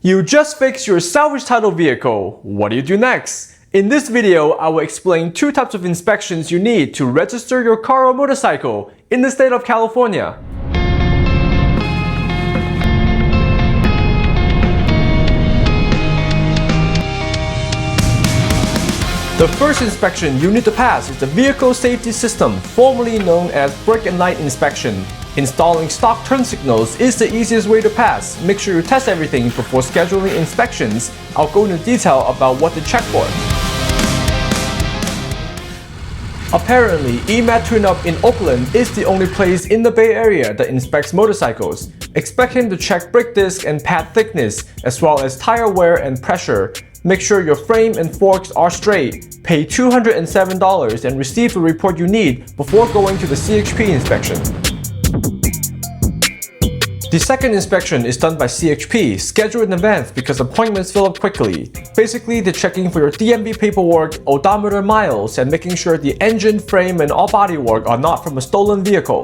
You just fixed your salvage title vehicle. What do you do next? In this video, I will explain two types of inspections you need to register your car or motorcycle in the state of California. The first inspection you need to pass is the Vehicle Safety System, formerly known as Brake and Light Inspection. Installing stock turn signals is the easiest way to pass. Make sure you test everything before scheduling inspections. I'll go into detail about what to check for. Apparently, EMAT Tune-Up in Oakland is the only place in the Bay Area that inspects motorcycles. Expect him to check brake disc and pad thickness, as well as tire wear and pressure. Make sure your frame and forks are straight. Pay $207 and receive the report you need before going to the CHP inspection. The second inspection is done by CHP, scheduled in advance because appointments fill up quickly. Basically, they're checking for your DMV paperwork, odometer miles, and making sure the engine, frame, and all bodywork are not from a stolen vehicle.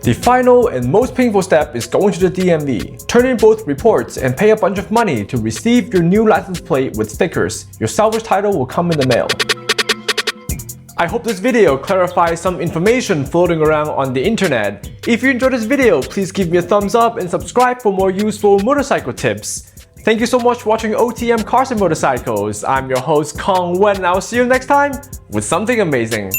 The final and most painful step is going to the DMV. Turn in both reports and pay a bunch of money to receive your new license plate with stickers. Your salvage title will come in the mail. I hope this video clarifies some information floating around on the internet. If you enjoyed this video, please give me a thumbs up and subscribe for more useful motorcycle tips. Thank you so much for watching OTM Cars and Motorcycles. I'm your host Kong Wen, and I'll see you next time with something amazing.